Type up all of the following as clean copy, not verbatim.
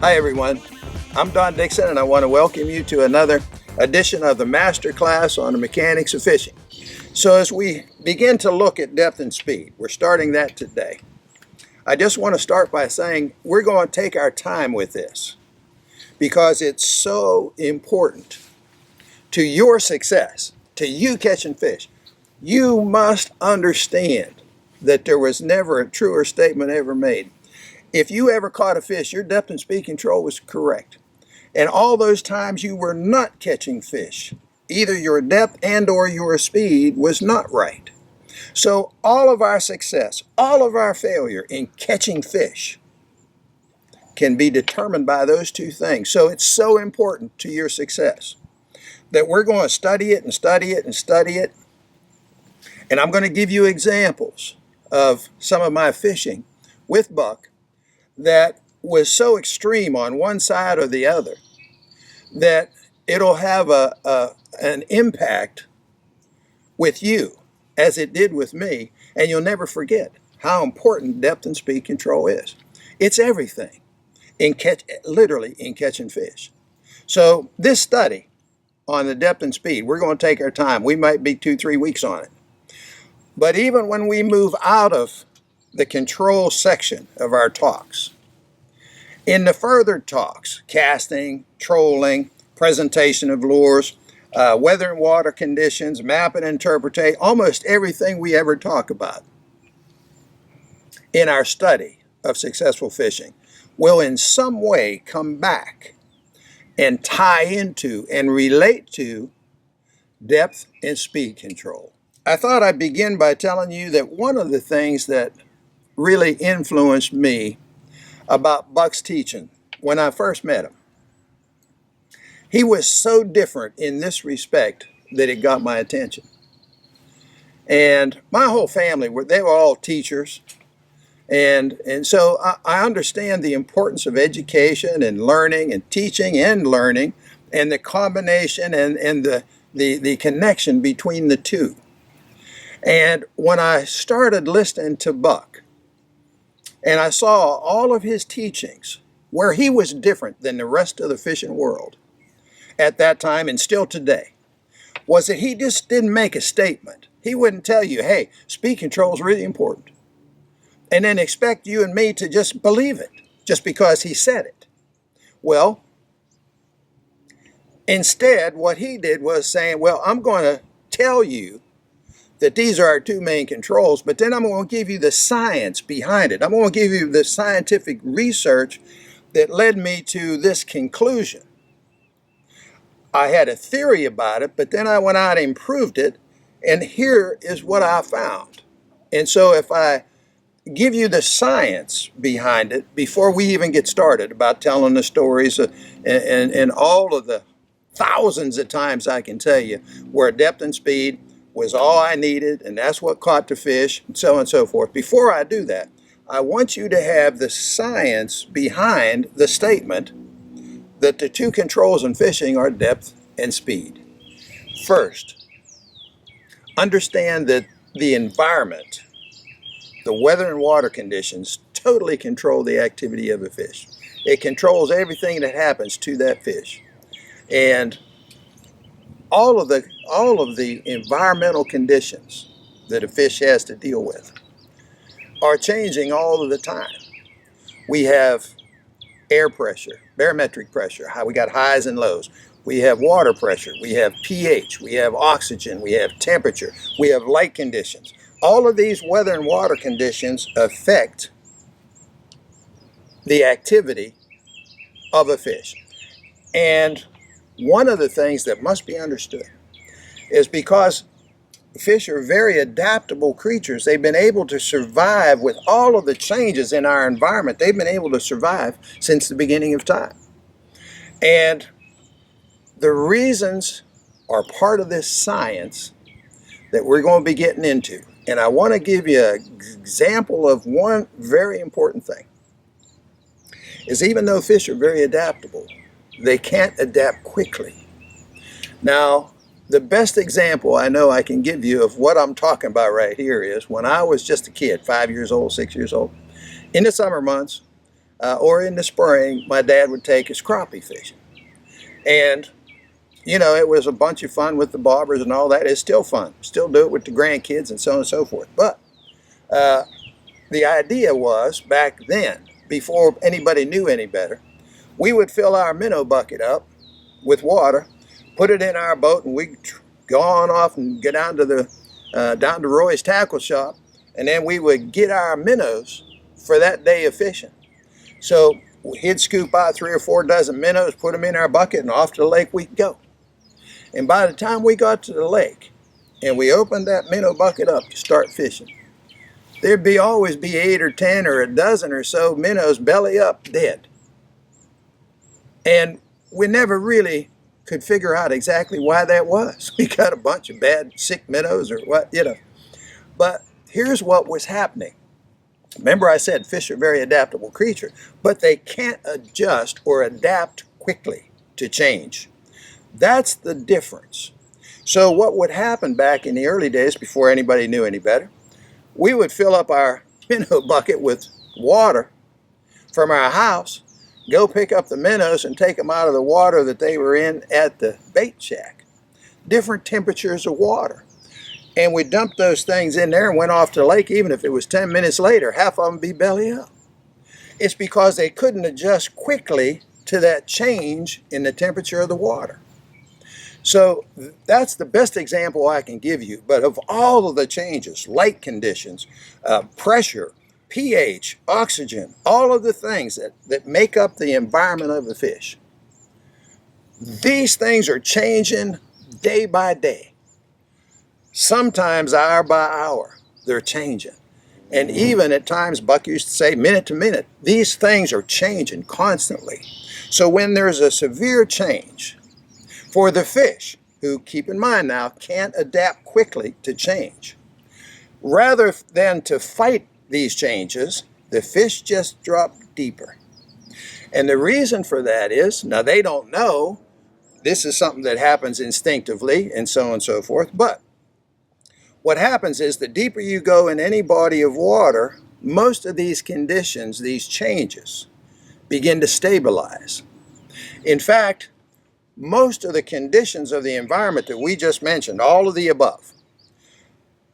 Hi everyone, I'm Don Dickson and I want to welcome you to another edition of the Master Class on the Mechanics of Fishing. So as we begin to look at depth and speed, we're starting that today. I just want to start by saying we're going to take our time with this because it's so important to your success, to you catching fish. You must understand that there was never a truer statement ever made. If you ever caught a fish, your depth and speed control was correct. And all those times you were not catching fish, either your depth and or your speed was not right. So all of our success, all of our failure in catching fish can be determined by those two things. So it's so important to your success that we're going to study it and study it and study it. And I'm going to give you examples of some of my fishing with buck that was so extreme on one side or the other that it'll have an impact with you as it did with me, and you'll never forget how important depth and speed control is. It's everything literally in catching fish. So this study on the depth and speed, we're going to take our time. We might be 2-3 weeks on it. But even when we move out of the control section of our talks, in the further talks, casting, trolling, presentation of lures, weather and water conditions, map and interpretate, almost everything we ever talk about in our study of successful fishing will in some way come back and tie into and relate to depth and speed control. I thought I'd begin by telling you that one of the things that really influenced me about Buck's teaching when I first met him, he was so different in this respect that it got my attention. And my whole family, they were all teachers. And so I understand the importance of education and learning and teaching and learning and the combination and the connection between the two. And when I started listening to Buck and I saw all of his teachings where he was different than the rest of the fishing world at that time and still today, was that he just didn't make a statement. He wouldn't tell you, hey, speed control is really important, and then expect you and me to just believe it just because he said it. Well, instead, what he did was saying, well, I'm going to tell you that these are our two main controls, but then I'm going to give you the science behind it. I'm going to give you the scientific research that led me to this conclusion. I had a theory about it, but then I went out and proved it, and here is what I found. And so if I give you the science behind it before we even get started about telling the stories and all of the thousands of times I can tell you where depth and speed was all I needed, and that's what caught the fish, and so on and so forth. Before I do that, I want you to have the science behind the statement that the two controls in fishing are depth and speed. First, understand that the environment, the weather and water conditions, totally control the activity of a fish. It controls everything that happens to that fish. And all of the environmental conditions that a fish has to deal with are changing all of the time. We have air pressure, barometric pressure, how we got highs and lows. We have water pressure, we have pH, we have oxygen, we have temperature, we have light conditions. All of these weather and water conditions affect the activity of a fish. And one of the things that must be understood is because fish are very adaptable creatures, they've been able to survive with all of the changes in our environment. They've been able to survive since the beginning of time. And the reasons are part of this science that we're going to be getting into. And I want to give you an example of one very important thing. Is even though fish are very adaptable, they can't adapt quickly. Now, the best example I know I can give you of what I'm talking about right here is when I was just a kid, 5 years old, 6 years old, in the summer months, or in the spring, my dad would take us crappie fishing. And, you know, it was a bunch of fun with the bobbers and all that. It's still fun. Still do it with the grandkids and so on and so forth. But the idea was, back then, before anybody knew any better, we would fill our minnow bucket up with water, put it in our boat, and we'd go on off and get down to Roy's tackle shop, and then we would get our minnows for that day of fishing. So he'd scoop out 3 or 4 dozen minnows, put them in our bucket, and off to the lake we'd go. And by the time we got to the lake and we opened that minnow bucket up to start fishing, there'd always be 8 or 10 or a dozen or so minnows belly up dead. And we never really could figure out exactly why that was. We got a bunch of bad, sick minnows or what, you know. But here's what was happening. Remember I said fish are very adaptable creatures, but they can't adjust or adapt quickly to change. That's the difference. So what would happen back in the early days, before anybody knew any better, we would fill up our minnow bucket with water from our house, go pick up the minnows and take them out of the water that they were in at the bait shack. Different temperatures of water. And we dumped those things in there and went off to the lake. Even if it was 10 minutes later, half of them would be belly up. It's because they couldn't adjust quickly to that change in the temperature of the water. So that's the best example I can give you. But of all of the changes, light conditions, pressure, pH, oxygen, all of the things that make up the environment of the fish, these things are changing day by day. Sometimes hour by hour, they're changing. And even at times, Buck used to say, minute to minute, these things are changing constantly. So when there's a severe change, for the fish, who, keep in mind now, can't adapt quickly to change, rather than to fight these changes, the fish just drop deeper. And the reason for that is, now they don't know, this is something that happens instinctively and so on and so forth, but what happens is the deeper you go in any body of water, most of these conditions, these changes, begin to stabilize. In fact, most of the conditions of the environment that we just mentioned, all of the above,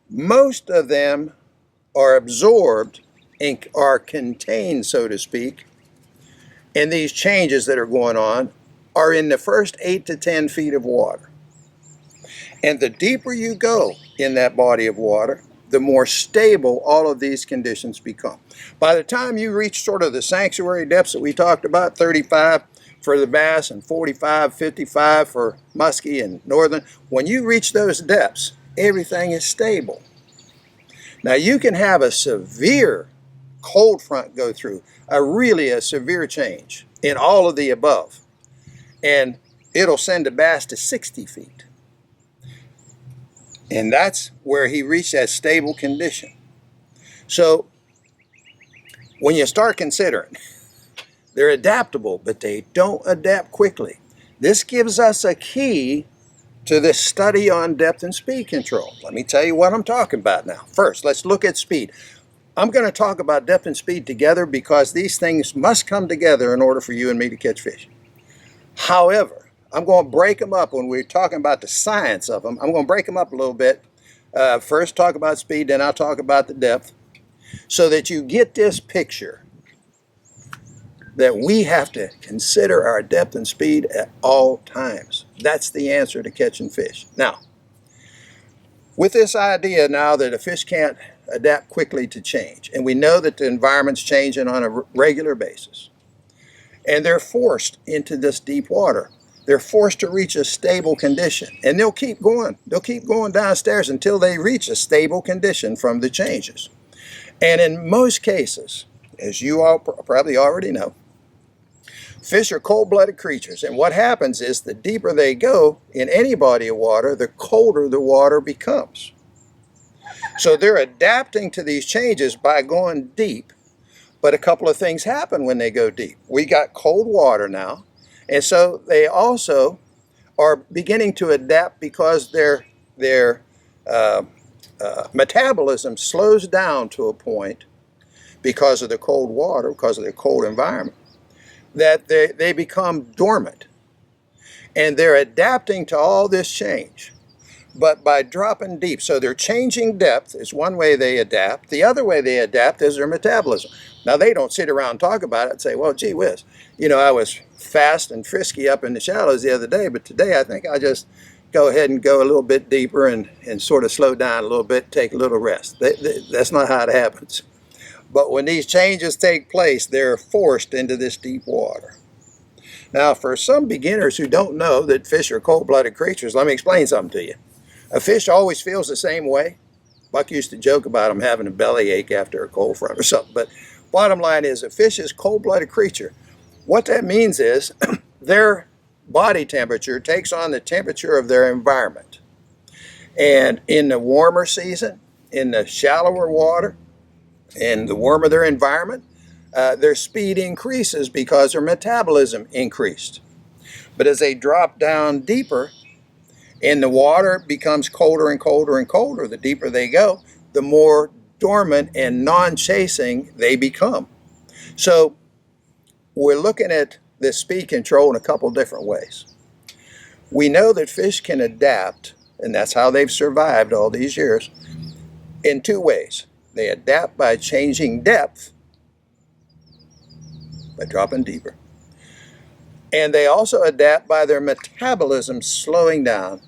most of them are absorbed and are contained, so to speak, and these changes that are going on are in the first 8 to 10 feet of water. And the deeper you go in that body of water, the more stable all of these conditions become. By the time you reach sort of the sanctuary depths that we talked about, 35 for the bass and 45, 55 for muskie and northern, when you reach those depths, everything is stable. Now you can have a severe cold front go through, a severe change in all of the above, and it'll send a bass to 60 feet. And that's where he reached that stable condition. So when you start considering, they're adaptable, but they don't adapt quickly. This gives us a key to this study on depth and speed control. Let me tell you what I'm talking about now. First, let's look at speed. I'm going to talk about depth and speed together because these things must come together in order for you and me to catch fish. However, I'm going to break them up when we're talking about the science of them. I'm going to break them up a little bit. First talk about speed, then I'll talk about the depth, so that you get this picture that we have to consider our depth and speed at all times. That's the answer to catching fish. Now, with this idea now that a fish can't adapt quickly to change, and we know that the environment's changing on a regular basis, and they're forced into this deep water. They're forced to reach a stable condition, and they'll keep going. They'll keep going downstairs until they reach a stable condition from the changes. And in most cases, as you all probably already know, fish are cold-blooded creatures, and what happens is the deeper they go in any body of water, the colder the water becomes. So they're adapting to these changes by going deep, but a couple of things happen when they go deep. We got cold water now, and so they also are beginning to adapt because their metabolism slows down to a point because of the cold water, because of the cold environment, that they become dormant. And they're adapting to all this change. But by dropping deep, so they're changing depth is one way they adapt. The other way they adapt is their metabolism. Now, they don't sit around and talk about it and say, well, gee whiz, I was fast and frisky up in the shallows the other day, but today I think I'll just go ahead and go a little bit deeper and sort of slow down a little bit, take a little rest. That's not how it happens. But when these changes take place, they're forced into this deep water. Now, for some beginners who don't know that fish are cold-blooded creatures, let me explain something to you. A fish always feels the same way. Buck used to joke about him having a bellyache after a cold front or something. But bottom line is, a fish is a cold-blooded creature. What that means is their body temperature takes on the temperature of their environment. And in the warmer season, in the shallower water, and the warmer their environment, their speed increases because their metabolism increased. But as they drop down deeper, and the water becomes colder and colder and colder, the deeper they go, the more dormant and non-chasing they become. So we're looking at this speed control in a couple different ways. We know that fish can adapt, and that's how they've survived all these years, in two ways. They adapt by changing depth, by dropping deeper. And they also adapt by their metabolism slowing down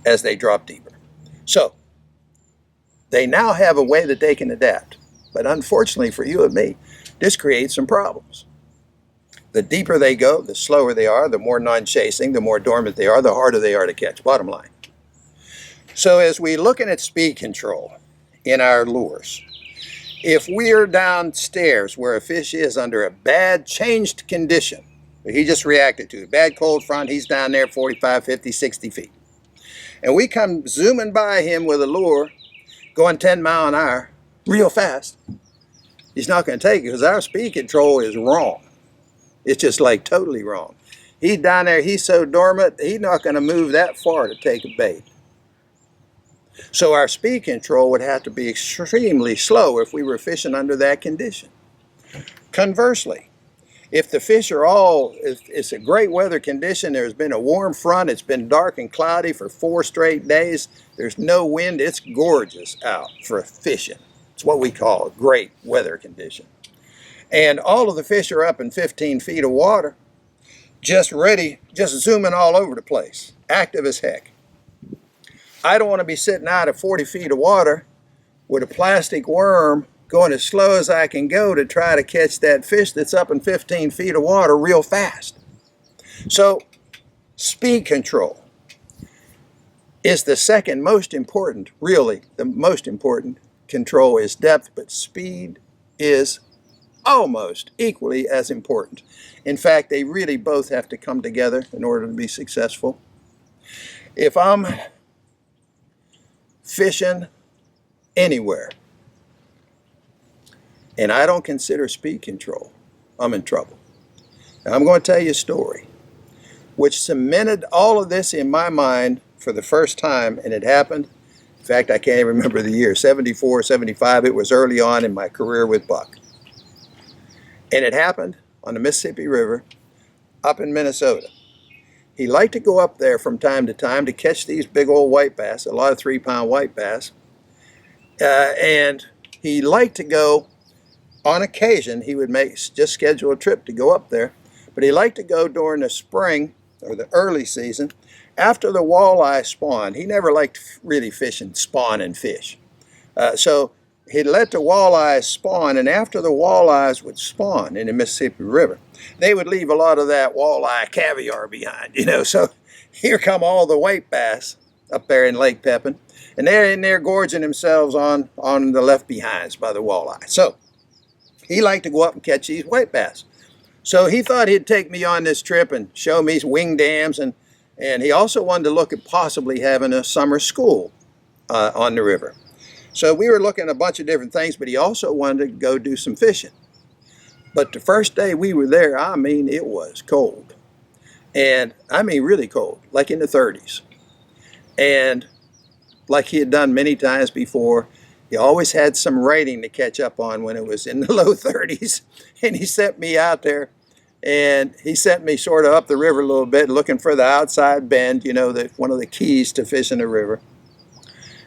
as they drop deeper. So they now have a way that they can adapt. But unfortunately for you and me, this creates some problems. The deeper they go, the slower they are, the more non-chasing, the more dormant they are, the harder they are to catch, bottom line. So as we're looking at speed control in our lures, if we're downstairs where a fish is under a bad changed condition, he just reacted to a bad cold front, he's down there 45, 50, 60 feet. And we come zooming by him with a lure going 10 miles an hour real fast, he's not going to take it because our speed control is wrong. It's just like totally wrong. He's down there, he's so dormant, he's not going to move that far to take a bait. So our speed control would have to be extremely slow if we were fishing under that condition. Conversely, if the fish are it's a great weather condition, there's been a warm front, it's been dark and cloudy for 4 straight days, there's no wind, it's gorgeous out for fishing. It's what we call a great weather condition. And all of the fish are up in 15 feet of water, just ready, just zooming all over the place, active as heck. I don't want to be sitting out at 40 feet of water with a plastic worm going as slow as I can go to try to catch that fish that's up in 15 feet of water real fast. So speed control is the second most important, really the most important control is depth, but speed is almost equally as important. In fact, they really both have to come together in order to be successful. If I'm fishing anywhere and I don't consider speed control, I'm in trouble. Now, I'm going to tell you a story which cemented all of this in my mind for the first time, and it happened, in fact, I can't even remember the year, 74, 75, it was early on in my career with Buck. And it happened on the Mississippi River up in Minnesota. He liked to go up there from time to time to catch these big old white bass, a lot of 3-pound white bass. And he liked to go, on occasion, he would just schedule a trip to go up there. But he liked to go during the spring or the early season after the walleye spawn. He never liked really fishing spawning fish. So he'd let the walleyes spawn, and after the walleyes would spawn in the Mississippi River, they would leave a lot of that walleye caviar behind, So here come all the white bass up there in Lake Pepin, and they're in there gorging themselves on the left behinds by the walleye. So he liked to go up and catch these white bass. So he thought he'd take me on this trip and show me wing dams, and he also wanted to look at possibly having a summer school on the river. So we were looking at a bunch of different things, but he also wanted to go do some fishing. But the first day we were there, it was cold. And really cold, like in the 30s. And like he had done many times before, He always had some writing to catch up on when it was in the low 30s. And he sent me out there, and he sent me sort of up the river a little bit looking for the outside bend, you know, one of the keys to fishing the river.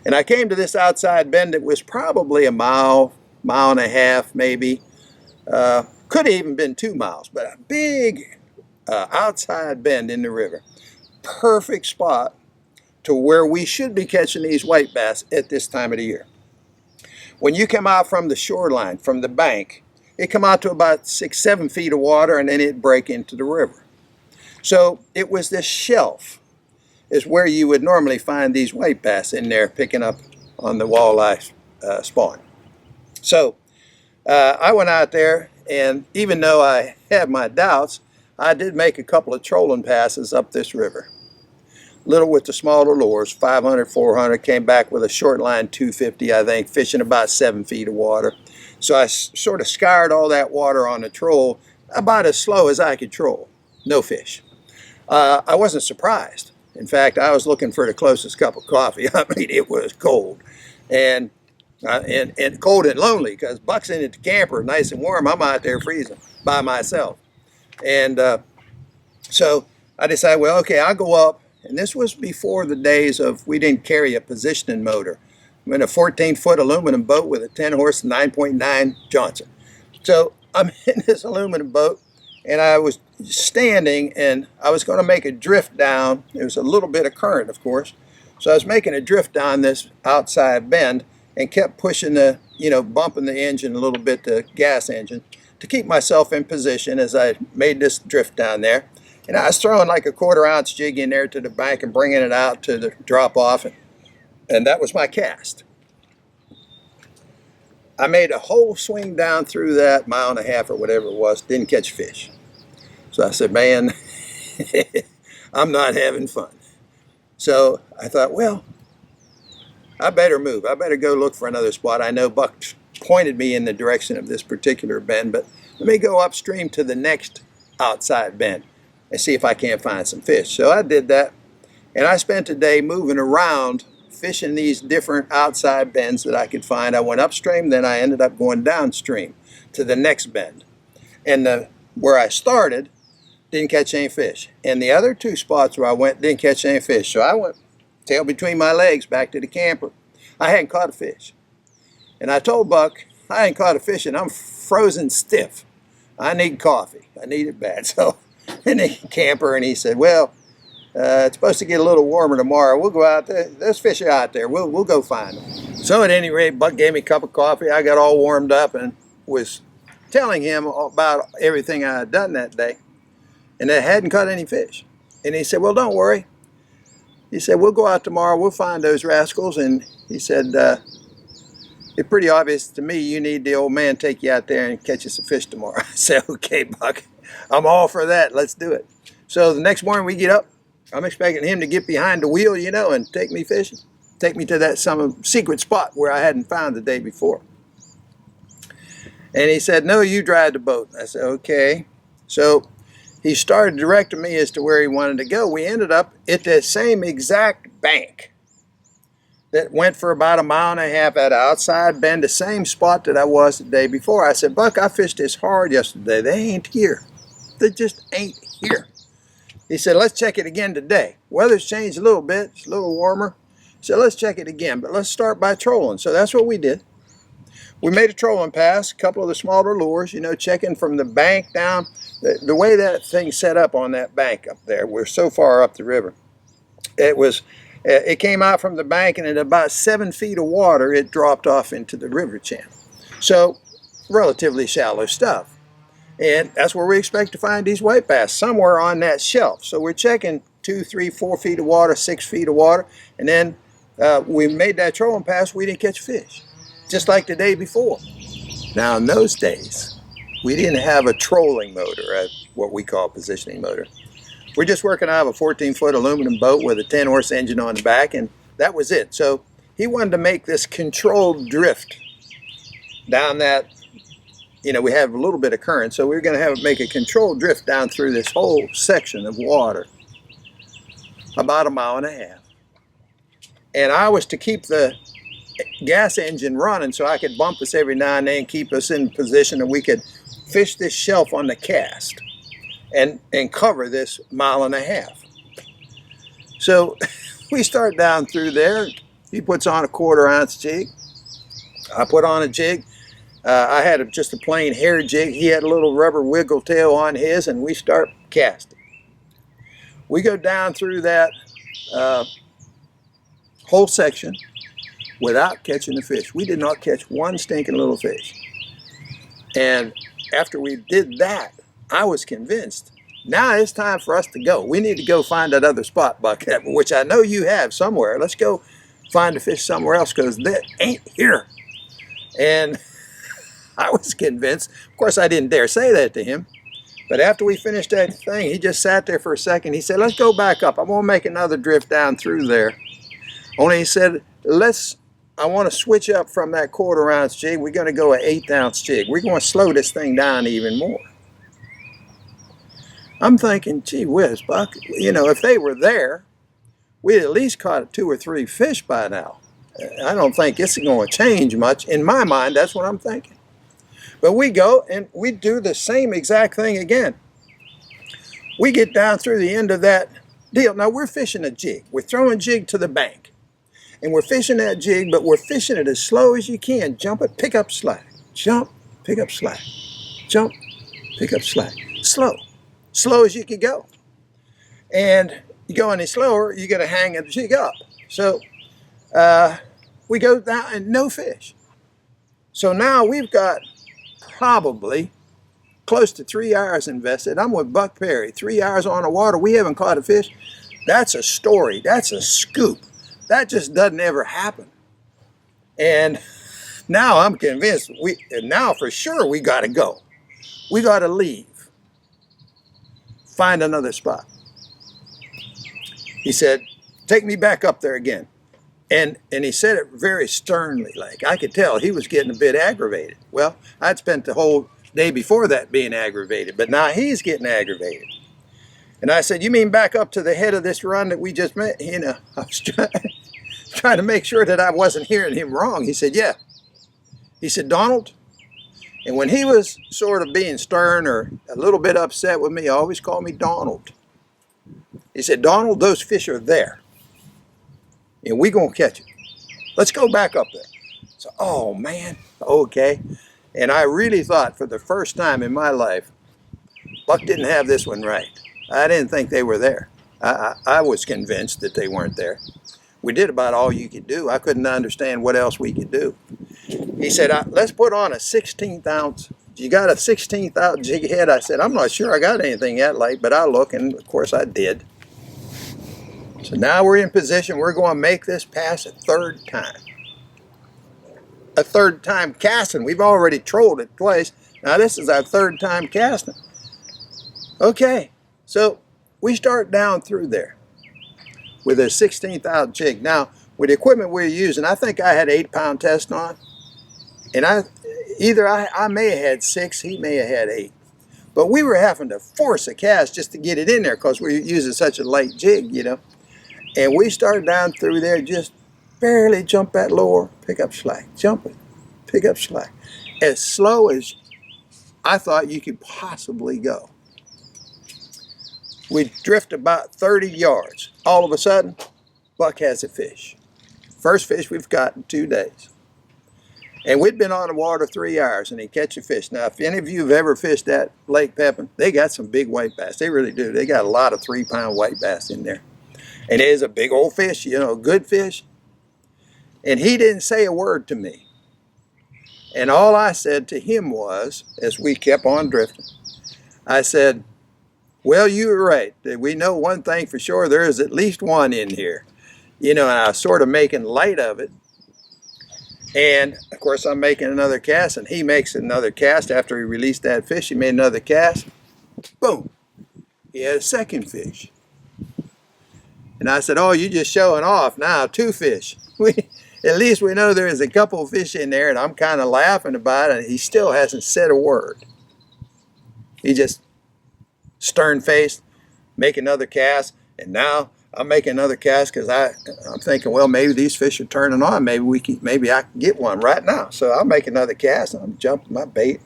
And I came to this outside bend that was probably a mile, mile and a half maybe. Could have even been 2 miles, but a big outside bend in the river. Perfect spot to where we should be catching these white bass at this time of the year. When you come out from the shoreline, from the bank, it come out to about 6, 7 feet of water, and then it'd break into the river. So it was this shelf is where you would normally find these white bass in there picking up on the walleye spawn. So I went out there, and even though I had my doubts, I did make a couple of trolling passes up this river. Little with the smaller lures, 500, 400, came back with a short line 250, I think, fishing about 7 feet of water. So I sort of scoured all that water on the troll about as slow as I could troll. No fish. I wasn't surprised. In fact, I was looking for the closest cup of coffee. I mean, it was cold. And cold and lonely, because Buck's in at the camper, nice and warm. I'm out there freezing by myself. And so I decided, well, okay, I'll go up. And this was before the days of, we didn't carry a positioning motor. I'm in a 14-foot aluminum boat with a 10-horse 9.9 Johnson. So I'm in this aluminum boat, and I was standing, and I was going to make a drift down. There was a little bit of current, of course. So I was making a drift down this outside bend and kept pushing the, bumping the engine a little bit, the gas engine, to keep myself in position as I made this drift down there. And I was throwing like a 1/4 ounce jig in there to the bank and bringing it out to the drop off. And that was my cast. I made a whole swing down through that 1.5 miles or whatever it was, didn't catch fish. So I said, man, I'm not having fun. So I thought, well, I better move. I better go look for another spot. I know Buck pointed me in the direction of this particular bend, but let me go upstream to the next outside bend and see if I can't find some fish. So I did that, and I spent the day moving around, fishing these different outside bends that I could find. I went upstream, then I ended up going downstream to the next bend. And where I started, didn't catch any fish. And the other 2 spots where I went, didn't catch any fish. So I went tail between my legs back to the camper. I hadn't caught a fish. And I told Buck, I ain't caught a fish and I'm frozen stiff. I need coffee. I need it bad. So in the camper, and he said, well, it's supposed to get a little warmer tomorrow. We'll go out there. There's fish out there. We'll go find them. So at any rate, Buck gave me a cup of coffee. I got all warmed up and was telling him about everything I had done that day. And I hadn't caught any fish. And he said, well, don't worry. He said, we'll go out tomorrow. We'll find those rascals. And he said, it's pretty obvious to me you need the old man take you out there and catch you some fish tomorrow. I said, okay, Buck, I'm all for that. Let's do it. So the next morning we get up. I'm expecting him to get behind the wheel, and take me fishing. Take me to some secret spot where I hadn't found the day before. And he said, no, you drive the boat. I said, okay. So he started directing me as to where he wanted to go. We ended up at the same exact bank that went for about 1.5 miles at an outside bend, the same spot that I was the day before. I said, Buck, I fished this hard yesterday. They ain't here. They just ain't here. He said, let's check it again today. Weather's changed a little bit. It's a little warmer. He said, let's check it again, but let's start by trolling. So that's what we did. We made a trolling pass, a couple of the smaller lures, checking from the bank down. The way that thing set up on that bank up there, we're so far up the river. It came out from the bank, and at about 7 feet of water, it dropped off into the river channel. So relatively shallow stuff. And that's where we expect to find these white bass, somewhere on that shelf. So we're checking 2, 3, 4 feet of water, 6 feet of water, and then we made that trolling pass. We didn't catch fish, just like the day before. Now in those days, we didn't have a trolling motor, what we call positioning motor. We're just working out of a 14-foot aluminum boat with a 10-horse engine on the back, and that was it. So he wanted to make this controlled drift down that. We have a little bit of current, so we're going to make a controlled drift down through this whole section of water, about 1.5 miles. And I was to keep the gas engine running so I could bump us every now and then, keep us in position that we could fish this shelf on the cast and cover this 1.5 miles. So we start down through there. He puts on a 1/4 ounce jig. I put on a jig. I had just a plain hair jig. He had a little rubber wiggle tail on his, and we start casting. We go down through that whole section without catching a fish. We did not catch one stinking little fish. And after we did that, I was convinced, now it's time for us to go. We need to go find that other spot, Buck, which I know you have somewhere. Let's go find a fish somewhere else because that ain't here. And I was convinced. Of course, I didn't dare say that to him. But after we finished that thing, he just sat there for a second. He said, let's go back up. I'm going to make another drift down through there. Only he said, I want to switch up from that 1/4 ounce jig. We're going to go an 1/8 ounce jig. We're going to slow this thing down even more. I'm thinking, gee whiz, Buck, you know, if they were there, we'd at least caught 2 or 3 fish by now. I don't think it's going to change much. In my mind, that's what I'm thinking. But we go and we do the same exact thing again. We get down through the end of that deal. Now we're fishing a jig. We're throwing jig to the bank. And we're fishing that jig, but we're fishing it as slow as you can. Jump it, pick up slack. Jump, pick up slack. Jump, pick up slack. Slow. Slow as you can go. And you go any slower, you got to hang the jig up. So we go down and no fish. So now we've got probably close to 3 hours invested. I'm with Buck Perry. 3 hours on the water. We haven't caught a fish. That's a story. That's a scoop. That just doesn't ever happen. And now I'm convinced, now for sure we got to go. We got to leave. Find another spot. He said, take me back up there again. And he said it very sternly, like I could tell he was getting a bit aggravated. Well, I'd spent the whole day before that being aggravated, but now he's getting aggravated. And I said, you mean back up to the head of this run that we just met? You know, I was trying to make sure that I wasn't hearing him wrong. He said, yeah. He said, Donald, and when he was sort of being stern or a little bit upset with me, he always called me Donald. He said, Donald, those fish are there. And we're going to catch them. Let's go back up there. So, oh man, okay. And I really thought for the first time in my life, Buck didn't have this one right. I didn't think they were there. I was convinced that they weren't there. We did about all you could do. I couldn't understand what else we could do. He said, let's put on a 16th ounce. You got a 16th ounce jig head? I said, I'm not sure I got anything that late, but I'll look. And of course I did. So now we're in position. We're going to make this pass a 3rd time. A 3rd time casting. We've already trolled it twice. Now this is our 3rd time casting. Okay, so we start down through there with a 16th ounce jig. Now, with the equipment we're using, I think I had 8-pound test on. And I may have had 6, he may have had 8. But we were having to force a cast just to get it in there because we're using such a light jig, you know. And we started down through there, just barely jump that lower, pick up slack, jump it, pick up slack. As slow as I thought you could possibly go. We drift about 30 yards. All of a sudden, Buck has a fish. First fish we've got in 2 days. And we'd been on the water 3 hours and he catch a fish. Now, if any of you have ever fished at Lake Pepin, they got some big white bass. They really do. They got a lot of 3-pound white bass in there. And it is a big old fish, you know, a good fish. And he didn't say a word to me. And all I said to him was, as we kept on drifting, I said, well, you were right. We know one thing for sure. There is at least one in here. You know, and I was sort of making light of it. And, of course, I'm making another cast, and he makes another cast. After he released that fish, he made another cast. Boom. He had a 2nd fish. And I said, oh, you're just showing off now, 2 fish. At least we know there is a couple of fish in there, and I'm kind of laughing about it, and he still hasn't said a word. He just stern-faced, make another cast, and now I'll make another cast because I'm thinking, well, maybe these fish are turning on. Maybe I can get one right now. So I'll make another cast. And I'm jumping my bait.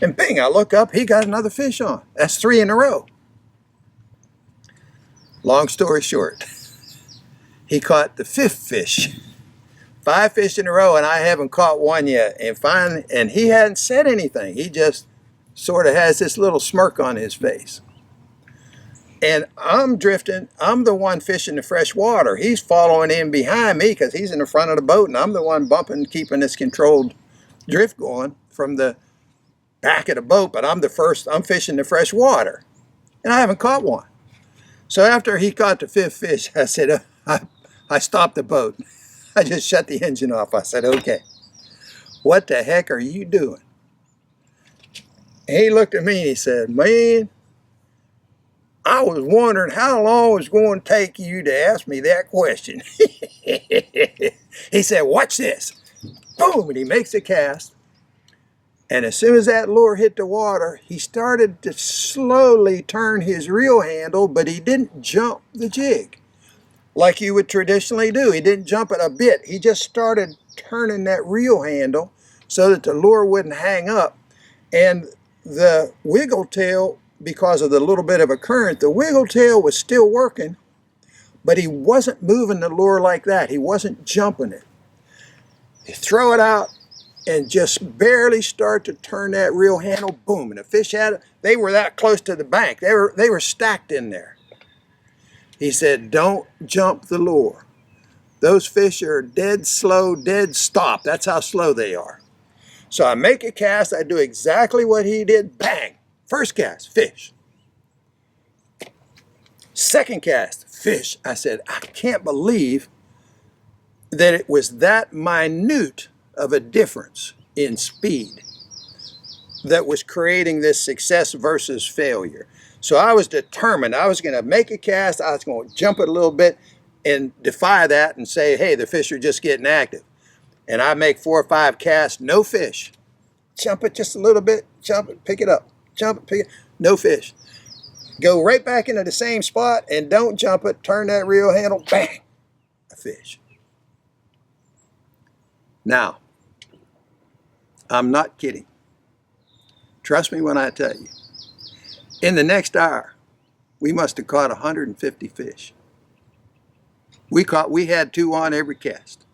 And bing, I look up, he got another fish on. That's 3 in a row. Long story short, he caught the 5th fish. 5 fish in a row, and I haven't caught one yet. And he hadn't said anything. He just sort of has this little smirk on his face. And I'm drifting. I'm the one fishing the fresh water. He's following in behind me because he's in the front of the boat, and I'm the one bumping, keeping this controlled drift going from the back of the boat. But I'm fishing the fresh water, and I haven't caught one. So after he caught the 5th fish, I said, I stopped the boat. I just shut the engine off. I said, okay, what the heck are you doing? And he looked at me and he said, man, I was wondering how long it's going to take you to ask me that question. He said, watch this. Boom, and he makes a cast. And as soon as that lure hit the water, he started to slowly turn his reel handle, but he didn't jump the jig like you would traditionally do. He didn't jump it a bit. He just started turning that reel handle so that the lure wouldn't hang up. And the wiggle tail, because of the little bit of a current, the wiggle tail was still working, but he wasn't moving the lure like that. He wasn't jumping it. You throw it out and just barely start to turn that reel handle, boom, and the fish had it. They were that close to the bank. They were stacked in there. He said, don't jump the lure. Those fish are dead slow, dead stop. That's how slow they are. So I make a cast. I do exactly what he did. Bang. First cast, fish. Second cast, fish. I said, I can't believe that it was that minute of a difference in speed that was creating this success versus failure. So I was determined. I was going to make a cast. I was going to jump it a little bit and defy that and say, hey, the fish are just getting active. And I make 4 or 5 casts, no fish. Jump it just a little bit, jump it, pick it up. Jump it, pick it, no fish. Go right back into the same spot and don't jump it. Turn that reel handle, bang, a fish. Now, I'm not kidding. Trust me when I tell you. In the next hour, we must have caught 150 fish. We had 2 on every cast.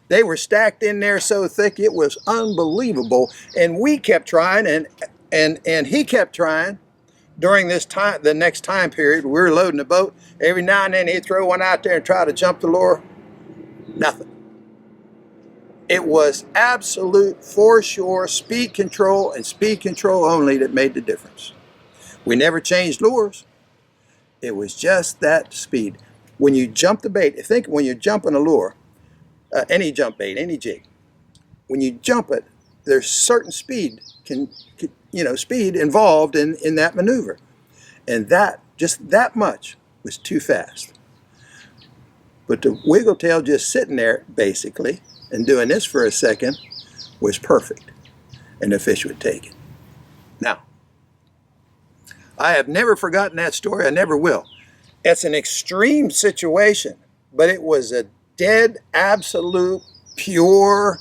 They were stacked in there so thick it was unbelievable. And we kept trying, and he kept trying during this time, the next time period. We were loading the boat. Every now and then he'd throw one out there and try to jump the lure. Nothing. It was absolute foreshore speed control and speed control only that made the difference. We never changed lures. It was just that speed. When you jump the bait, think when you're jumping a lure, any jump bait, any jig, when you jump it, there's certain speed speed involved in that maneuver. And that, just that much, was too fast. But the wiggle tail just sitting there, basically, and doing this for a second was perfect. And the fish would take it. Now, I have never forgotten that story. I never will. It's an extreme situation, but it was a dead, absolute, pure,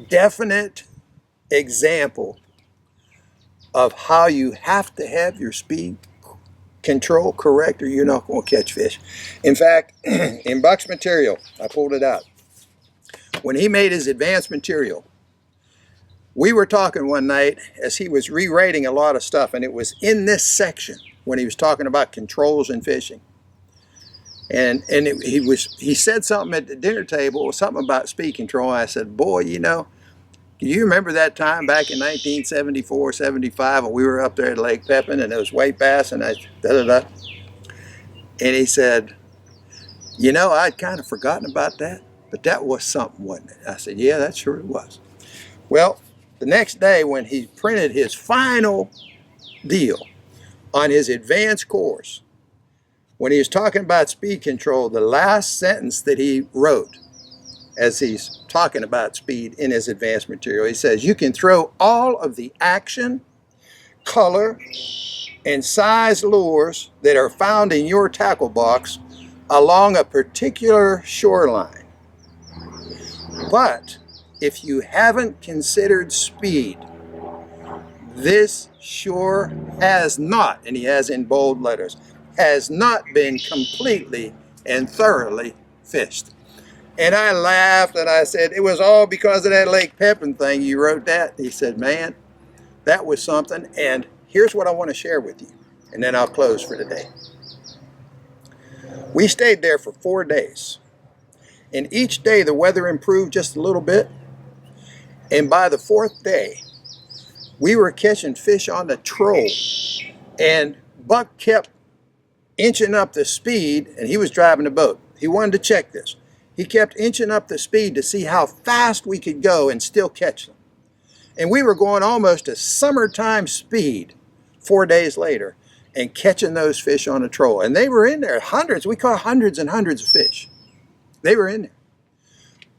definite example of how you have to have your speed control correct or you're not going to catch fish. In fact, in Buck's material, I pulled it out. When he made his advanced material, we were talking one night as he was rewriting a lot of stuff, and it was in this section when he was talking about controls in fishing. And he said something at the dinner table, something about speed control. I said, boy, do you remember that time back in 1974, 75 when we were up there at Lake Pepin and it was white bass and And he said, I'd kind of forgotten about that, but that was something, wasn't it? I said, yeah, that sure it was. Well, the next day when he printed his final deal on his advanced course, when he was talking about speed control, the last sentence that he wrote as he's talking about speed in his advanced material, he says, you can throw all of the action, color, and size lures that are found in your tackle box along a particular shoreline. But if you haven't considered speed, this sure has not, and he has in bold letters, has not been completely and thoroughly fished. And I laughed and I said, it was all because of that Lake Pepin thing. You wrote that? He said, man, that was something. And here's what I want to share with you. And then I'll close for today. We stayed there for 4 days. And each day the weather improved just a little bit. And by the 4th day, we were catching fish on the troll. And Buck kept inching up the speed, and he was driving the boat. He wanted to check this. He kept inching up the speed to see how fast we could go and still catch them. And we were going almost a summertime speed 4 days later and catching those fish on a troll. And they were in there, hundreds. We caught hundreds and hundreds of fish. They were in there.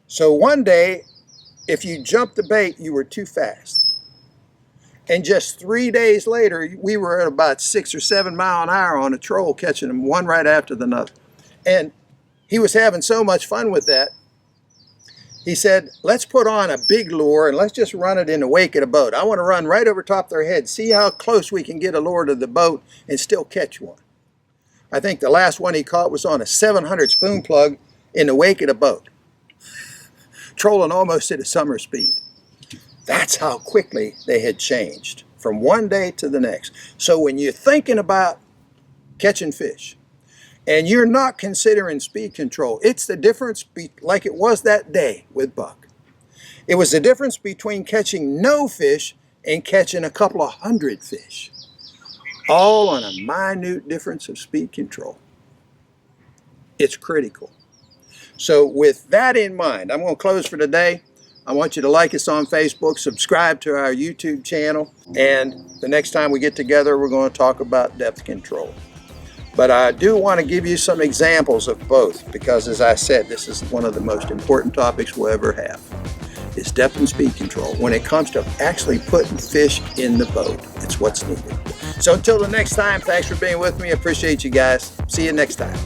So one day, if you jumped the bait, you were too fast. And just 3 days later, we were at about 6 or 7 miles an hour on a troll, catching them one right after the other. And he was having so much fun with that. He said, let's put on a big lure and let's just run it in the wake of the boat. I want to run right over top their head, see how close we can get a lure to the boat and still catch one. I think the last one he caught was on a 700 spoon plug in the wake of the boat, trolling almost at a summer speed. That's how quickly they had changed from one day to the next. So when you're thinking about catching fish and you're not considering speed control, it's the difference, like it was that day with Buck. It was the difference between catching no fish and catching a couple of hundred fish, all on a minute difference of speed control. It's critical. So with that in mind, I'm going to close for today. I want you to like us on Facebook, subscribe to our YouTube channel, and the next time we get together, we're going to talk about depth control. But I do want to give you some examples of both, because as I said, this is one of the most important topics we'll ever have, is depth and speed control. When it comes to actually putting fish in the boat, it's what's needed. So until the next time, thanks for being with me. I appreciate you guys. See you next time.